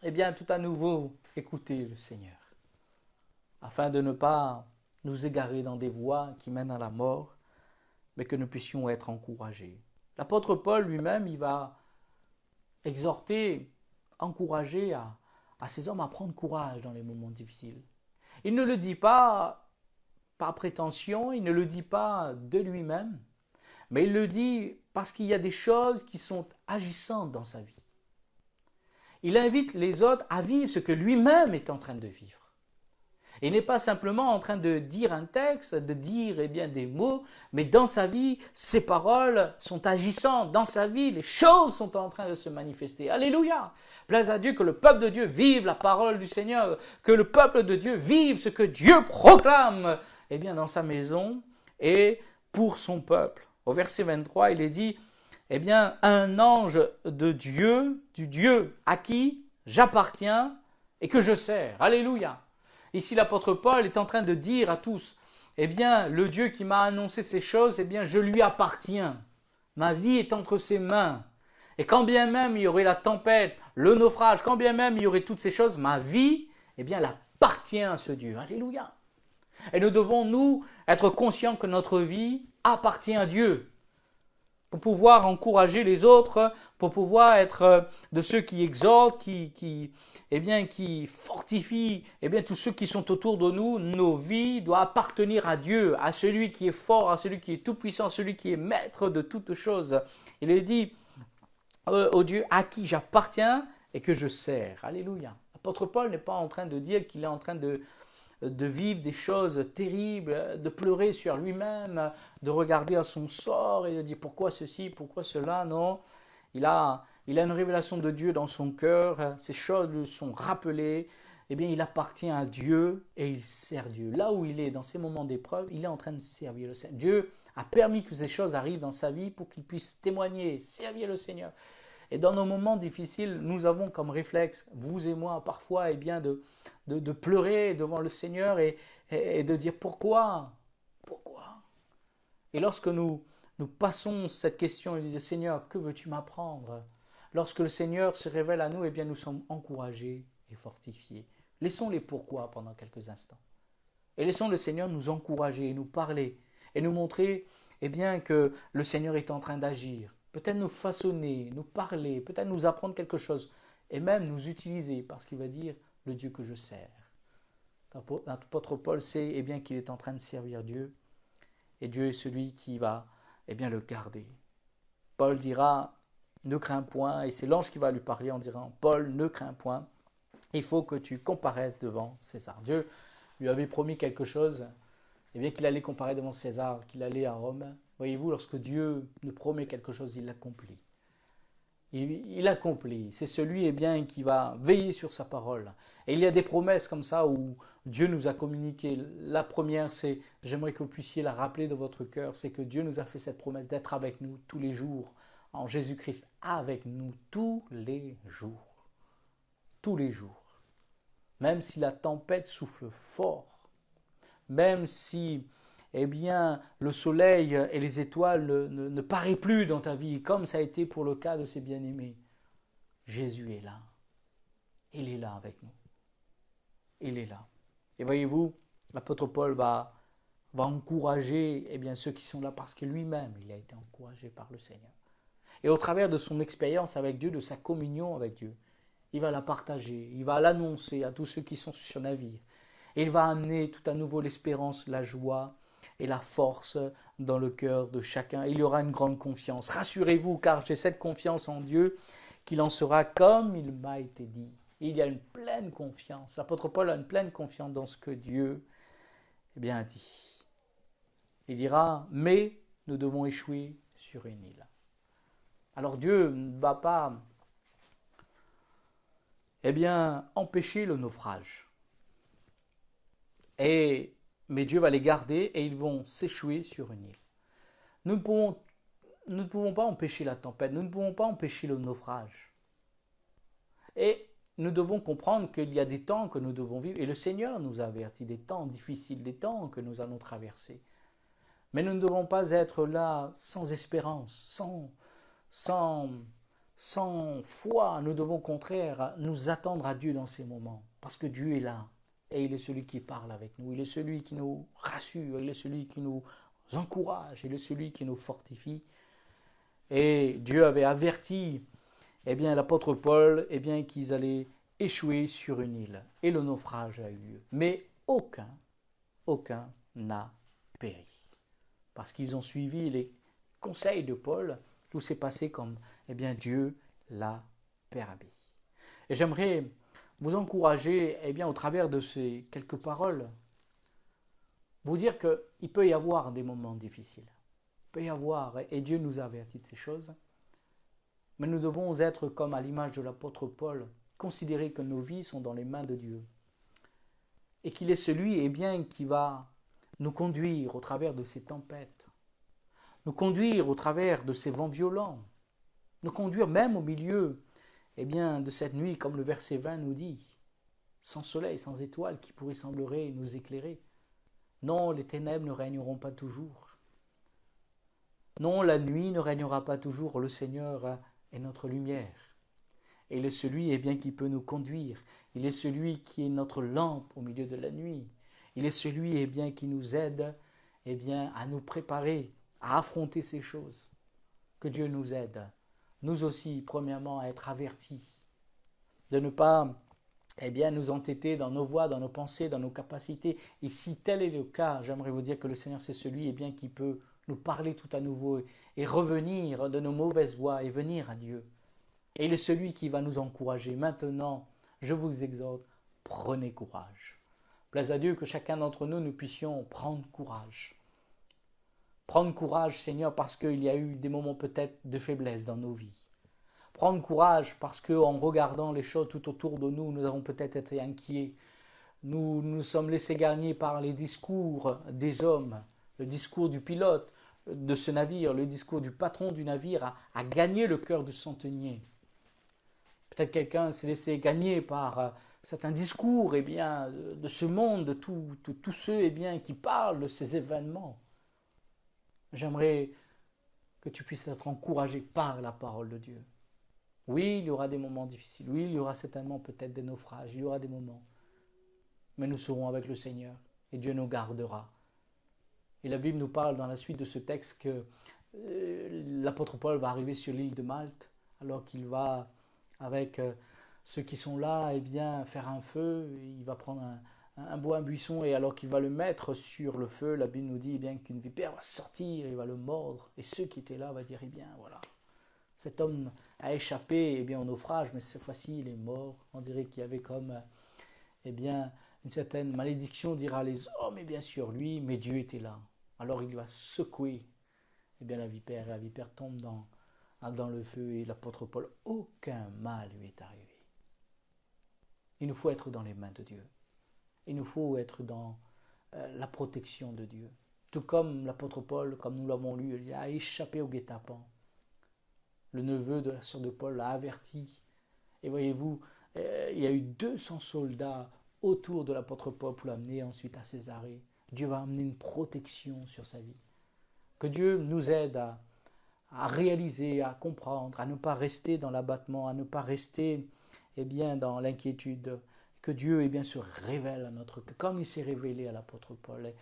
tout à nouveau écouter le Seigneur. Afin de ne pas nous égarer dans des voies qui mènent à la mort, mais que nous puissions être encouragés. L'apôtre Paul lui-même, il va exhorter, encourager à ces hommes à prendre courage dans les moments difficiles. Il ne le dit pas par prétention, il ne le dit pas de lui-même, mais il le dit parce qu'il y a des choses qui sont agissantes dans sa vie. Il invite les autres à vivre ce que lui-même est en train de vivre. Il n'est pas simplement en train de dire un texte, de dire des mots, mais dans sa vie, ses paroles sont agissantes. Dans sa vie, les choses sont en train de se manifester. Alléluia! Plaise à Dieu que le peuple de Dieu vive la parole du Seigneur, que le peuple de Dieu vive ce que Dieu proclame dans sa maison et pour son peuple. Au verset 23, il est dit, un ange de Dieu, du Dieu à qui j'appartiens et que je sers. Alléluia! Ici, l'apôtre Paul est en train de dire à tous, le Dieu qui m'a annoncé ces choses, je lui appartiens. Ma vie est entre ses mains. Et quand bien même il y aurait la tempête, le naufrage, quand bien même il y aurait toutes ces choses, ma vie, elle appartient à ce Dieu. Alléluia. Et nous devons, nous, être conscients que notre vie appartient à Dieu. Pour pouvoir encourager les autres, pour pouvoir être de ceux qui exhortent, qui fortifient tous ceux qui sont autour de nous. Nos vies doivent appartenir à Dieu, à celui qui est fort, à celui qui est tout-puissant, à celui qui est maître de toutes choses. Il est dit au Dieu à qui j'appartiens et que je sers. Alléluia. L'apôtre Paul n'est pas en train de dire qu'il est en train de vivre des choses terribles, de pleurer sur lui-même, de regarder à son sort et de dire pourquoi ceci, pourquoi cela. Non, il a une révélation de Dieu dans son cœur, ces choses lui sont rappelées, il appartient à Dieu et il sert Dieu. Là où il est, dans ces moments d'épreuve, il est en train de servir le Seigneur. Dieu a permis que ces choses arrivent dans sa vie pour qu'il puisse témoigner, servir le Seigneur. Et dans nos moments difficiles, nous avons comme réflexe, vous et moi, parfois, de pleurer devant le Seigneur et de dire pourquoi. Et lorsque nous passons cette question et disons Seigneur, que veux-tu m'apprendre? Lorsque le Seigneur se révèle à nous, nous sommes encouragés et fortifiés. Laissons les pourquoi pendant quelques instants. Et laissons le Seigneur nous encourager et nous parler et nous montrer que le Seigneur est en train d'agir. Peut-être nous façonner, nous parler, peut-être nous apprendre quelque chose et même nous utiliser parce qu'il va dire le Dieu que je sers. L'apôtre Paul sait qu'il est en train de servir Dieu et Dieu est celui qui va eh bien le garder. Paul dira, ne crains point, et c'est l'ange qui va lui parler en disant, Paul, ne crains point, il faut que tu comparaisses devant César. Dieu lui avait promis quelque chose, eh bien qu'il allait comparer devant César, qu'il allait à Rome. Voyez-vous, lorsque Dieu nous promet quelque chose, il l'accomplit. Il accomplit. C'est celui qui va veiller sur sa parole. Et il y a des promesses comme ça où Dieu nous a communiqué. La première, c'est, j'aimerais que vous puissiez la rappeler de votre cœur, c'est que Dieu nous a fait cette promesse d'être avec nous tous les jours, en Jésus-Christ, avec nous tous les jours. Tous les jours. Même si la tempête souffle fort, même si le soleil et les étoiles ne paraissent plus dans ta vie, comme ça a été pour le cas de ces bien-aimés. Jésus est là. Il est là avec nous. Il est là. Et voyez-vous, l'apôtre Paul va encourager ceux qui sont là parce que lui-même, il a été encouragé par le Seigneur. Et au travers de son expérience avec Dieu, de sa communion avec Dieu, il va la partager, il va l'annoncer à tous ceux qui sont sur ce navire. Et il va amener tout à nouveau l'espérance, la joie et la force dans le cœur de chacun. Il y aura une grande confiance. Rassurez-vous, car j'ai cette confiance en Dieu qu'il en sera comme il m'a été dit. Il y a une pleine confiance. L'apôtre Paul a une pleine confiance dans ce que Dieu a dit. Il dira, mais nous devons échouer sur une île. Alors Dieu ne va pas empêcher le naufrage. Mais Dieu va les garder et ils vont s'échouer sur une île. Nous ne pouvons pas empêcher la tempête, nous ne pouvons pas empêcher le naufrage. Et nous devons comprendre qu'il y a des temps que nous devons vivre, et le Seigneur nous a avertis des temps difficiles, des temps que nous allons traverser. Mais nous ne devons pas être là sans espérance, sans foi. Nous devons au contraire nous attendre à Dieu dans ces moments, parce que Dieu est là. Et il est celui qui parle avec nous, il est celui qui nous rassure, il est celui qui nous encourage, il est celui qui nous fortifie. Et Dieu avait averti l'apôtre Paul qu'ils allaient échouer sur une île. Et le naufrage a eu lieu. Mais aucun n'a péri. Parce qu'ils ont suivi les conseils de Paul, tout s'est passé comme Dieu l'a permis. Et j'aimerais vous encourager au travers de ces quelques paroles, vous dire qu'il peut y avoir des moments difficiles. Il peut y avoir, et Dieu nous a avertis de ces choses, mais nous devons être comme à l'image de l'apôtre Paul, considérer que nos vies sont dans les mains de Dieu. Et qu'il est celui qui va nous conduire au travers de ces tempêtes, nous conduire au travers de ces vents violents, nous conduire même au milieu de cette nuit, comme le verset 20 nous dit, sans soleil, sans étoiles qui pourraient sembler nous éclairer. Non, les ténèbres ne régneront pas toujours. Non, la nuit ne régnera pas toujours. Le Seigneur est notre lumière. Et il est celui qui peut nous conduire. Il est celui qui est notre lampe au milieu de la nuit. Il est celui qui nous aide à nous préparer, à affronter ces choses. Que Dieu nous aide. Nous aussi, premièrement, à être avertis, de ne pas nous entêter dans nos voies, dans nos pensées, dans nos capacités. Et si tel est le cas, j'aimerais vous dire que le Seigneur, c'est celui qui peut nous parler tout à nouveau et revenir de nos mauvaises voies et venir à Dieu. Et il est celui qui va nous encourager. Maintenant, je vous exhorte, prenez courage. Plaise à Dieu que chacun d'entre nous, nous puissions prendre courage. Prendre courage, Seigneur, parce qu'il y a eu des moments peut-être de faiblesse dans nos vies. Prendre courage parce qu'en regardant les choses tout autour de nous, nous avons peut-être été inquiets. Nous nous sommes laissés gagner par les discours des hommes, le discours du pilote de ce navire, le discours du patron du navire a gagné le cœur du centenier. Peut-être quelqu'un s'est laissé gagner par certains discours de ce monde, de tous ceux qui parlent de ces événements. J'aimerais que tu puisses être encouragé par la parole de Dieu. Oui, il y aura des moments difficiles. Oui, il y aura certainement peut-être des naufrages. Il y aura des moments. Mais nous serons avec le Seigneur et Dieu nous gardera. Et la Bible nous parle dans la suite de ce texte que l'apôtre Paul va arriver sur l'île de Malte alors qu'il va, avec ceux qui sont là, faire un feu. Il va prendre un buisson, et alors qu'il va le mettre sur le feu, la Bible nous dit eh bien qu'une vipère va sortir et va le mordre, et ceux qui étaient là vont dire eh bien voilà, cet homme a échappé eh bien, au naufrage, mais cette fois-ci il est mort. On dirait qu'il y avait comme eh bien, une certaine malédiction, dira les hommes, et bien sûr lui, mais Dieu était là. Alors il va secouer eh bien, la vipère, et la vipère tombe dans le feu, et l'apôtre Paul, aucun mal lui est arrivé. Il nous faut être dans les mains de Dieu. Il nous faut être dans la protection de Dieu. Tout comme l'apôtre Paul, comme nous l'avons lu, il a échappé au guet-apens. Le neveu de la sœur de Paul l'a averti. Et voyez-vous, il y a eu 200 soldats autour de l'apôtre Paul pour l'amener ensuite à Césarée. Dieu va amener une protection sur sa vie. Que Dieu nous aide à réaliser, à comprendre, à ne pas rester dans l'abattement, à ne pas rester eh bien, dans l'inquiétude. Que Dieu eh bien, se révèle à notre cœur, comme il s'est révélé à l'apôtre Paul.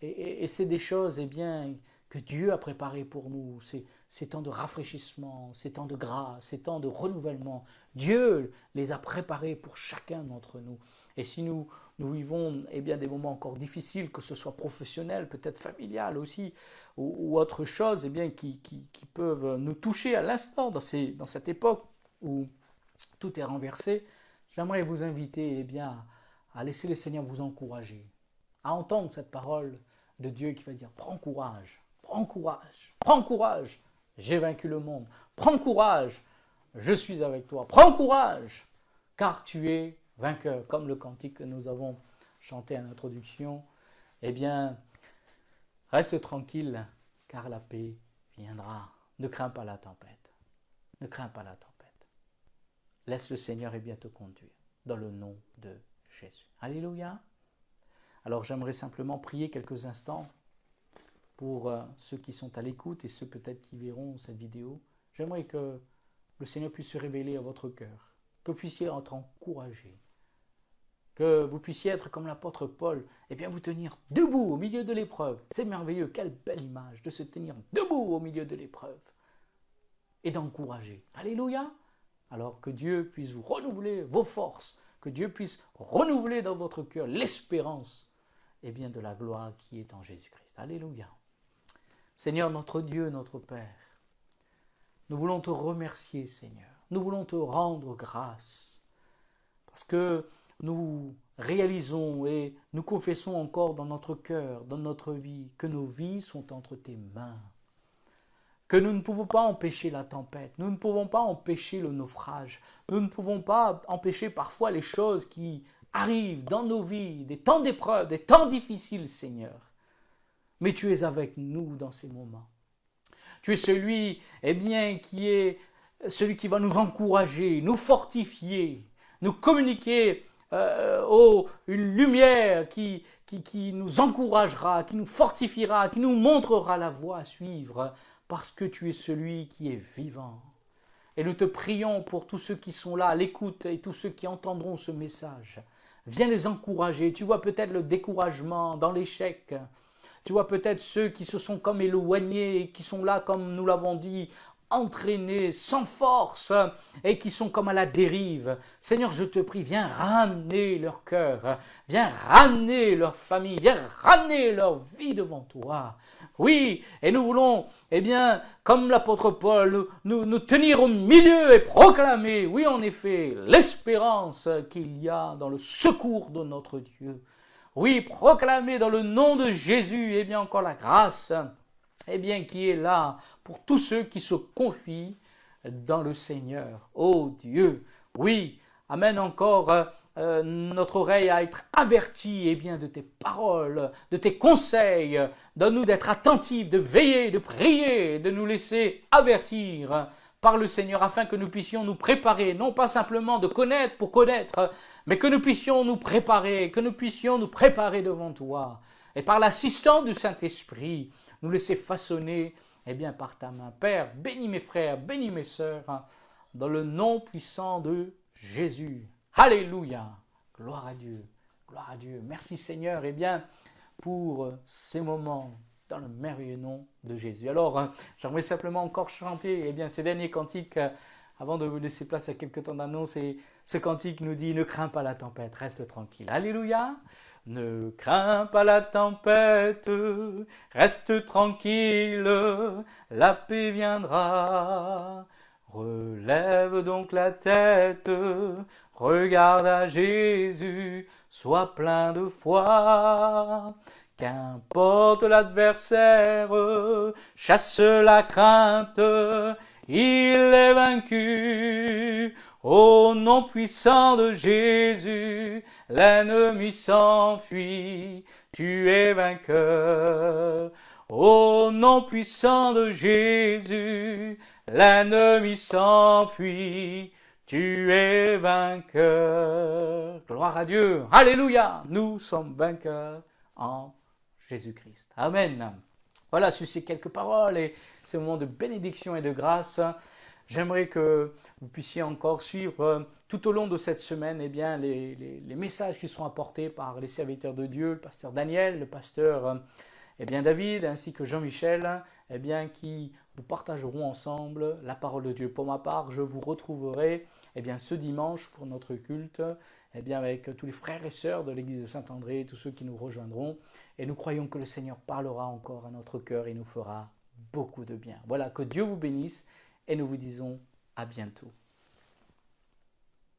Et c'est des choses eh bien, que Dieu a préparées pour nous, ces temps de rafraîchissement, ces temps de grâce, ces temps de renouvellement. Dieu les a préparés pour chacun d'entre nous. Et si nous vivons eh bien, des moments encore difficiles, que ce soit professionnel, peut-être familial aussi, ou autre chose eh bien, qui peuvent nous toucher à l'instant dans cette époque où tout est renversé, j'aimerais vous inviter eh bien, à laisser le Seigneur vous encourager, à entendre cette parole de Dieu qui va dire « Prends courage, prends courage, prends courage, j'ai vaincu le monde, prends courage, je suis avec toi, prends courage, car tu es vainqueur. » Comme le cantique que nous avons chanté en introduction, eh bien, reste tranquille, car la paix viendra. Ne crains pas la tempête, ne crains pas la tempête. Laisse le Seigneur et bien te conduire dans le nom de Jésus. Alléluia. Alors j'aimerais simplement prier quelques instants pour ceux qui sont à l'écoute et ceux peut-être qui verront cette vidéo. J'aimerais que le Seigneur puisse se révéler à votre cœur, que vous puissiez être encouragés, que vous puissiez être comme l'apôtre Paul, et bien vous tenir debout au milieu de l'épreuve. C'est merveilleux, quelle belle image de se tenir debout au milieu de l'épreuve et d'encourager. Alléluia. Alors que Dieu puisse vous renouveler vos forces, que Dieu puisse renouveler dans votre cœur l'espérance eh bien, de la gloire qui est en Jésus-Christ. Alléluia. Seigneur, notre Dieu, notre Père, nous voulons te remercier, Seigneur. Nous voulons te rendre grâce parce que nous réalisons et nous confessons encore dans notre cœur, dans notre vie, que nos vies sont entre tes mains. Que nous ne pouvons pas empêcher la tempête, nous ne pouvons pas empêcher le naufrage, nous ne pouvons pas empêcher parfois les choses qui arrivent dans nos vies, des temps d'épreuve, des temps difficiles, Seigneur. Mais tu es avec nous dans ces moments. Tu es celui, eh bien, qui est celui qui va nous encourager, nous fortifier, nous communiquer une lumière qui nous encouragera, qui nous fortifiera, qui nous montrera la voie à suivre, parce que tu es celui qui est vivant. Et nous te prions pour tous ceux qui sont là à l'écoute et tous ceux qui entendront ce message. Viens les encourager. Tu vois peut-être le découragement dans l'échec. Tu vois peut-être ceux qui se sont comme éloignés, qui sont là, comme nous l'avons dit, entraînés, sans force, et qui sont comme à la dérive. Seigneur, je te prie, viens ramener leur cœur, viens ramener leur famille, viens ramener leur vie devant toi. Oui, et nous voulons, eh bien, comme l'apôtre Paul, nous tenir au milieu et proclamer, oui en effet, l'espérance qu'il y a dans le secours de notre Dieu. Oui, proclamer dans le nom de Jésus, eh bien encore la grâce, eh bien, qui est là pour tous ceux qui se confient dans le Seigneur. Oh Dieu, oui, amène encore notre oreille à être avertie eh bien, de tes paroles, de tes conseils. Donne-nous d'être attentifs, de veiller, de prier, de nous laisser avertir par le Seigneur afin que nous puissions nous préparer, non pas simplement de connaître pour connaître, mais que nous puissions nous préparer, devant toi. Et par l'assistance du Saint-Esprit, nous laisser façonner eh bien, par ta main. Père, bénis mes frères, bénis mes sœurs, dans le nom puissant de Jésus. Alléluia. Gloire à Dieu. Gloire à Dieu. Merci Seigneur eh bien, pour ces moments dans le merveilleux nom de Jésus. Alors, j'aimerais simplement encore chanter eh bien, ces derniers cantiques avant de vous laisser place à quelques temps d'annonce. Et ce cantique nous dit « Ne crains pas la tempête, reste tranquille. » Alléluia. Ne crains pas la tempête, reste tranquille, la paix viendra. Relève donc la tête, regarde à Jésus, sois plein de foi. Qu'importe l'adversaire, chasse la crainte, il est vaincu. Au nom puissant de Jésus, l'ennemi s'enfuit, tu es vainqueur. Au nom puissant de Jésus, l'ennemi s'enfuit, tu es vainqueur. Gloire à Dieu, alléluia, nous sommes vainqueurs en Jésus-Christ. Amen. Voilà, sur ces quelques paroles et ces moments de bénédiction et de grâce, j'aimerais que vous puissiez encore suivre tout au long de cette semaine les messages qui sont apportés par les serviteurs de Dieu, le pasteur Daniel, le pasteur David, ainsi que Jean-Michel, qui vous partageront ensemble la parole de Dieu. Pour ma part, je vous retrouverai ce dimanche pour notre culte, avec tous les frères et sœurs de l'église de Saint-André, tous ceux qui nous rejoindront. Et nous croyons que le Seigneur parlera encore à notre cœur et nous fera beaucoup de bien. Voilà, que Dieu vous bénisse et nous vous disons à bientôt.